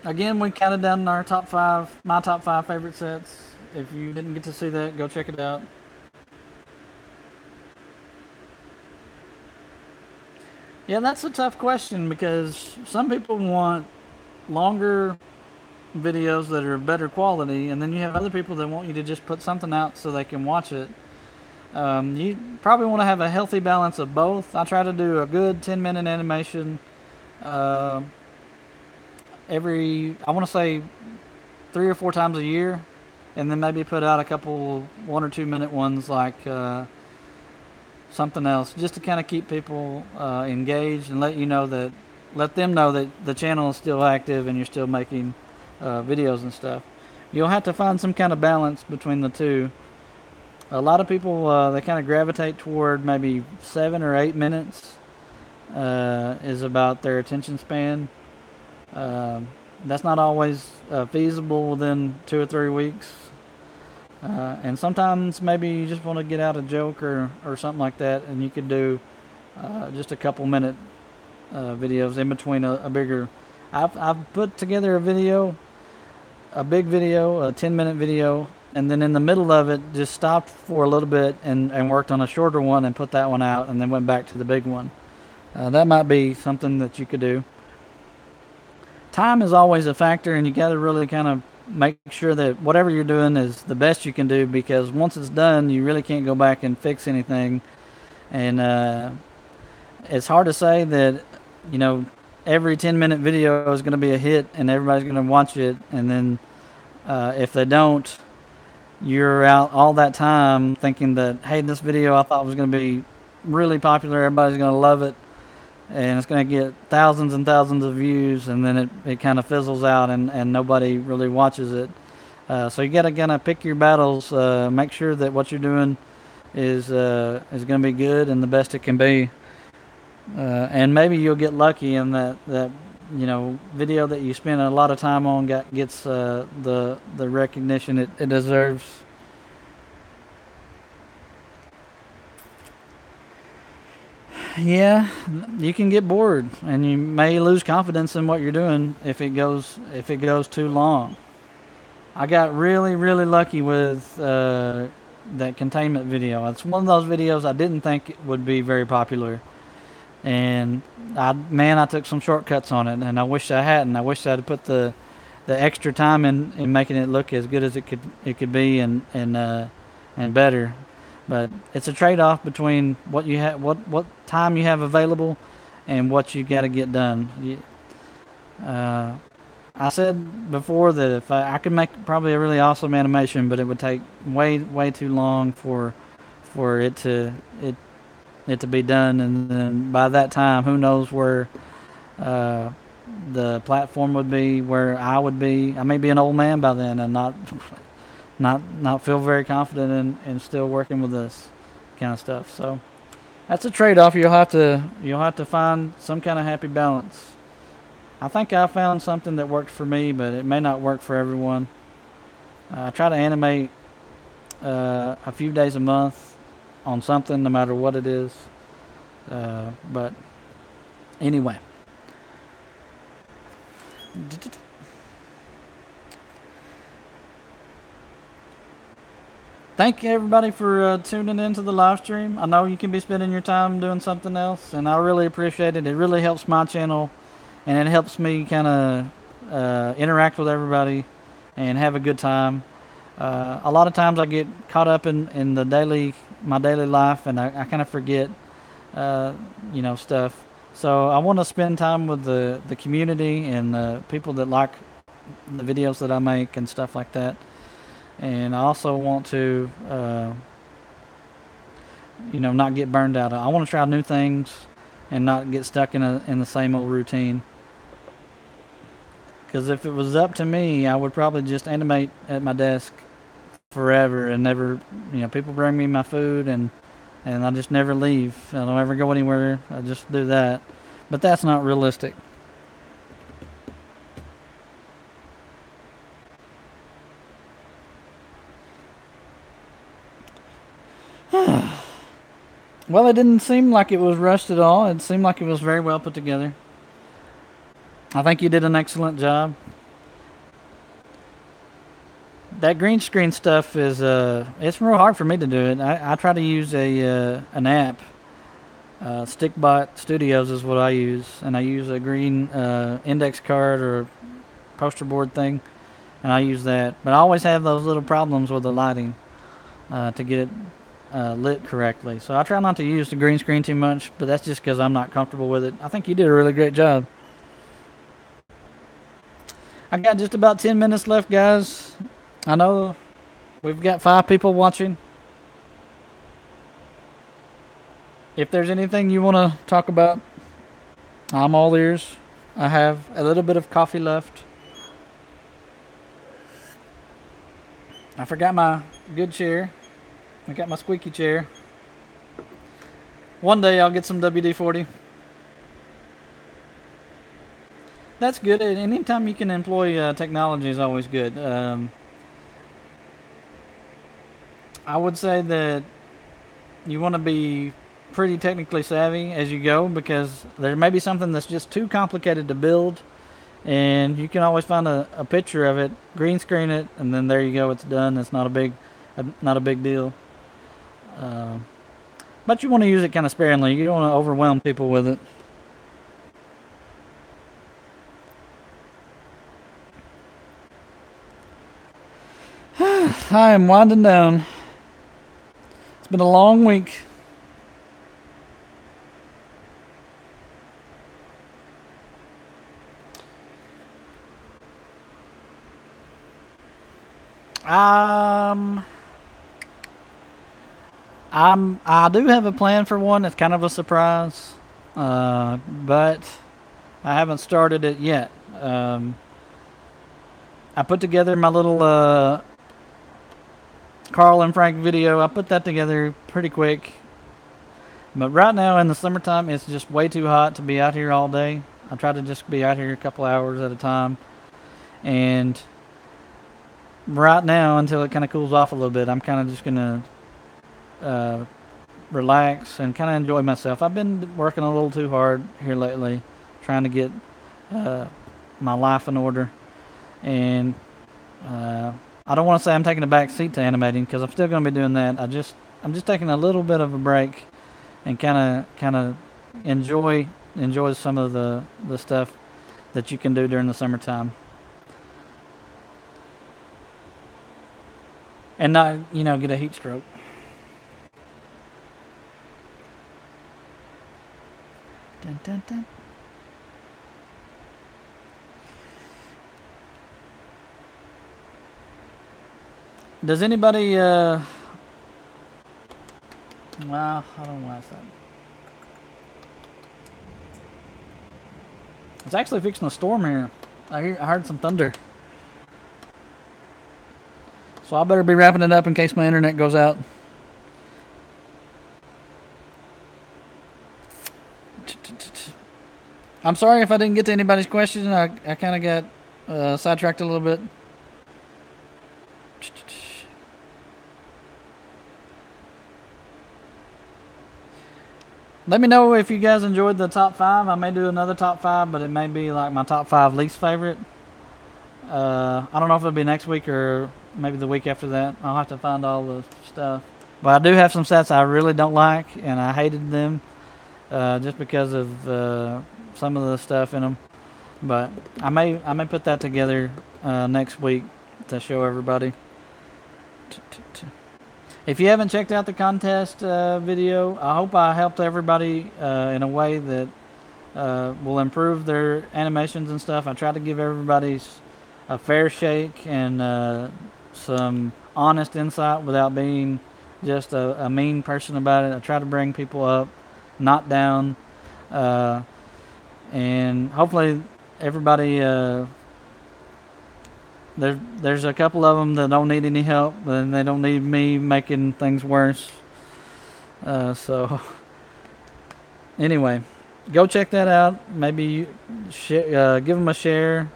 Again, we counted down our top 5, my top 5 favorite sets. If you didn't get to see that, go check it out. Yeah, that's a tough question because some people want longer videos that are better quality, and then you have other people that want you to just put something out so they can watch it. You probably want to have a healthy balance of both. I try to do a good 10-minute animation I want to say 3 or 4 times a year, and then maybe put out a couple 1 or 2 minute ones like something else, just to kind of keep people engaged and let them know that the channel is still active and you're still making videos and stuff. You'll have to find some kind of balance between the two. A lot of people they kind of gravitate toward maybe 7 or 8 minutes is about their attention span. That's not always feasible within 2 or 3 weeks. And sometimes maybe you just want to get out a joke or something like that, and you could do just a couple minute videos in between a bigger. I've put together a big video, a 10-minute video, and then in the middle of it just stopped for a little bit and worked on a shorter one and put that one out, and then went back to the big one. That might be something that you could do. Time is always a factor, and you got to really kind of make sure that whatever you're doing is the best you can do, because once it's done, you really can't go back and fix anything. And it's hard to say that, every 10-minute video is going to be a hit and everybody's going to watch it. And then if they don't, you're out all that time thinking that, hey, this video I thought was going to be really popular, everybody's going to love it, and it's going to get thousands and thousands of views, and then it kind of fizzles out and nobody really watches it. So you got to kind of pick your battles, make sure that what you're doing is going to be good and the best it can be. And maybe you'll get lucky in that video that you spend a lot of time on gets the recognition it deserves. Yeah, you can get bored, and you may lose confidence in what you're doing if it goes too long. I got really, really lucky with that containment video. It's one of those videos I didn't think would be very popular, and I took some shortcuts on it, and I wish I hadn't. I wish I'd put the extra time in making it look as good as it could be and better. But it's a trade-off between what you have, what time you have available, and what you got to get done. I said before that if I could make probably a really awesome animation, but it would take way too long for it to be done, and then by that time, who knows where the platform would be, where I would be. I may be an old man by then and not feel very confident in still working with this kind of stuff. So that's a trade-off. You'll have to find some kind of happy balance. I think I found something that worked for me, but it may not work for everyone. I try to animate a few days a month on something, no matter what it is. But anyway. Thank you, everybody, for tuning into the live stream. I know you can be spending your time doing something else, and I really appreciate it. It really helps my channel, and it helps me kind of interact with everybody and have a good time. A lot of times I get caught up in my daily life, and I kind of forget, uh, stuff. So I want to spend time with the community and the people that like the videos that I make and stuff like that. And I also want to, not get burned out. I want to try new things and not get stuck in the same old routine. Because if it was up to me, I would probably just animate at my desk forever and never, people bring me my food and I just never leave. I don't ever go anywhere. I just do that. But that's not realistic. Well, it didn't seem like it was rushed at all. It seemed like it was very well put together. I think you did an excellent job. That green screen stuff is it's real hard for me to do it. I try to use an app. Stickbot Studios is what I use, and I use a green index card or poster board thing, and I use that. But I always have those little problems with the lighting to get it lit correctly. So I try not to use the green screen too much, but that's just because I'm not comfortable with it. I think you did a really great job. I got just about 10 minutes left, guys. I know we've got 5 people watching. If there's anything you want to talk about, I'm all ears. I have a little bit of coffee left. I forgot my good chair. I got my squeaky chair. One day I'll get some WD-40. That's good. Anytime you can employ technology is always good. I would say that you want to be pretty technically savvy as you go because there may be something that's just too complicated to build, and you can always find a picture of it, green screen it, and then there you go. It's done. It's not a big deal. Uh, but you want to use it kind of sparingly. You don't want to overwhelm people with it. I am winding down. It's been a long week. Um, I do have a plan for one. It's kind of a surprise, but I haven't started it yet. I put together my little Carl and Frank video. I put that together pretty quick. But right now in the summertime, it's just way too hot to be out here all day. I try to just be out here a couple hours at a time. And right now, until it kind of cools off a little bit, I'm kind of just going to relax and kind of enjoy myself. I've been working a little too hard here lately, trying to get my life in order. And I don't want to say I'm taking a back seat to animating because I'm still going to be doing that. I'm just taking a little bit of a break and kind of enjoy some of the stuff that you can do during the summertime, and not get a heat stroke. Dun, dun, dun. Does anybody well, I don't know why I said. It's actually fixing a storm here. I heard some thunder. So I better be wrapping it up in case my internet goes out. I'm sorry if I didn't get to anybody's questions. I kind of got sidetracked a little bit. Let me know if you guys enjoyed the top 5. I may do another top 5, but it may be like my top 5 least favorite. I don't know if it'll be next week or maybe the week after that. I'll have to find all the stuff. But I do have some sets I really don't like, and I hated them just because of some of the stuff in them. But I may put that together next week to show everybody. If you haven't checked out the contest video, I hope I helped everybody in a way that will improve their animations and stuff. I try to give everybody a fair shake and some honest insight without being just a mean person about it. I try to bring people up, not down, and hopefully everybody. There's a couple of them that don't need any help, and they don't need me making things worse. So anyway, go check that out. Maybe give them a share.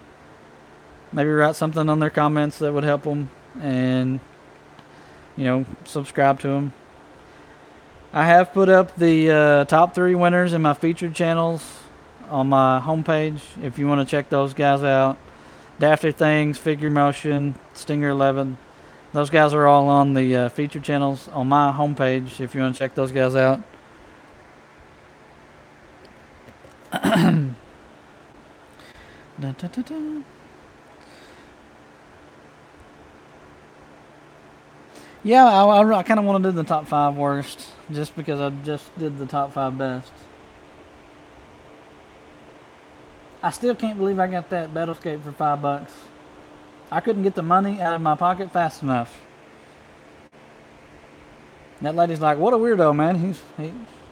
Maybe write something on their comments that would help them, and subscribe to them. I have put up the top 3 winners in my featured channels on my homepage. If you want to check those guys out, Dafter Things, Figure Motion, Stinger 11. Those guys are all on the featured channels on my homepage if you want to check those guys out. Dun, dun, dun, dun. Yeah, I kind of want to do the top 5 worst just because I just did the top 5 best. I still can't believe I got that Battlescape for $5. I couldn't get the money out of my pocket fast enough. That lady's like, "What a weirdo, man!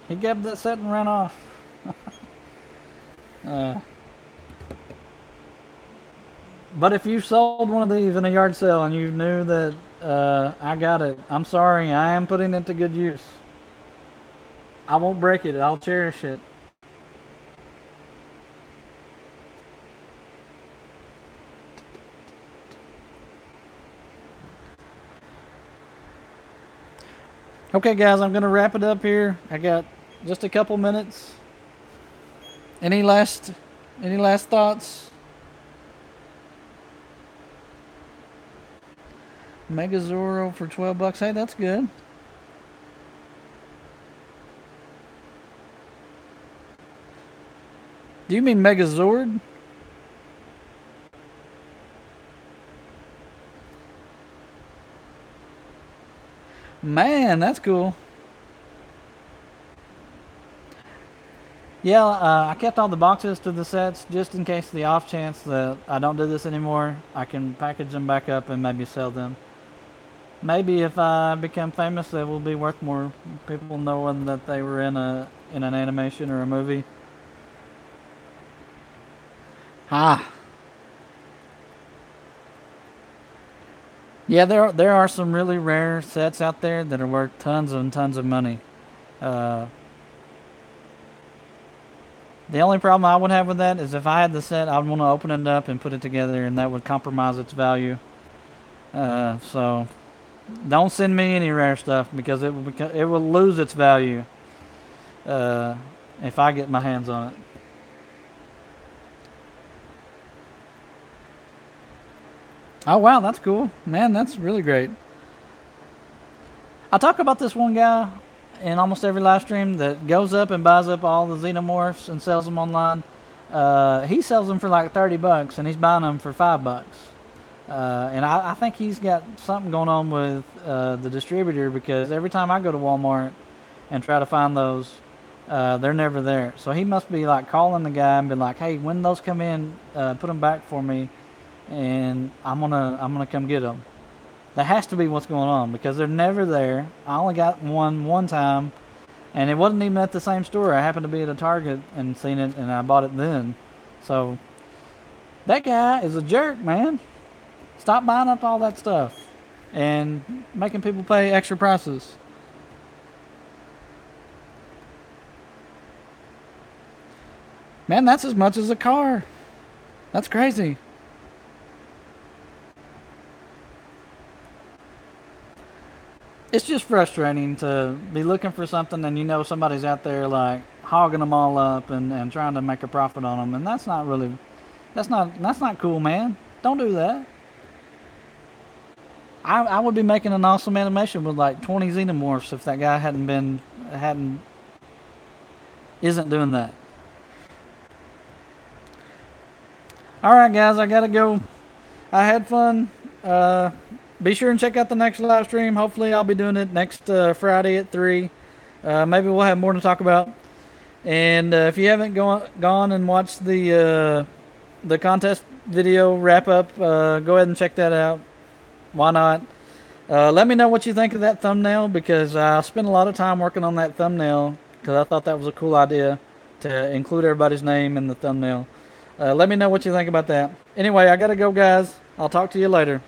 He grabbed that set and ran off." But if you sold one of these in a yard sale and you knew that I got it, I'm sorry. I am putting it to good use. I won't break it. I'll cherish it. Okay, guys, I'm going to wrap it up here. I got just a couple minutes. Any last thoughts? Megazoro for $12. Hey, that's good. Do you mean Megazord? Man, that's cool. Yeah, I kept all the boxes to the sets just in case the off chance that I don't do this anymore. I can package them back up and maybe sell them. Maybe if I become famous, they will be worth more. People knowing that they were in an animation or a movie. Yeah, there are some really rare sets out there that are worth tons and tons of money. The only problem I would have with that is if I had the set, I would want to open it up and put it together, and that would compromise its value. So don't send me any rare stuff because it will lose its value if I get my hands on it. Oh wow, that's cool, man. That's really great. I talk about this one guy in almost every live stream that goes up and buys up all the xenomorphs and sells them online. He sells them for like $30, and he's buying them for $5. And I think he's got something going on with the distributor because every time I go to Walmart and try to find those, they're never there. So he must be like calling the guy and be like, "Hey, when those come in, put them back for me, and I'm gonna come get them." That has to be what's going on because they're never there. I only got one time, and it wasn't even at the same store. I happened to be at a Target and seen it, and I bought it then. So that guy is a jerk, man. Stop buying up all that stuff and making people pay extra prices. Man, that's as much as a car. That's crazy. It's just frustrating to be looking for something and you know somebody's out there like hogging them all up and trying to make a profit on them, and that's not cool, man. Don't do that. I would be making an awesome animation with like 20 xenomorphs if that guy isn't doing that. All right, guys, I gotta go. I had fun. be sure and check out the next live stream. Hopefully, I'll be doing it next Friday at 3. Maybe we'll have more to talk about. And if you haven't gone and watched the contest video wrap up, go ahead and check that out. Why not? Let me know what you think of that thumbnail, because I spent a lot of time working on that thumbnail because I thought that was a cool idea to include everybody's name in the thumbnail. Let me know what you think about that. Anyway, I gotta go, guys. I'll talk to you later.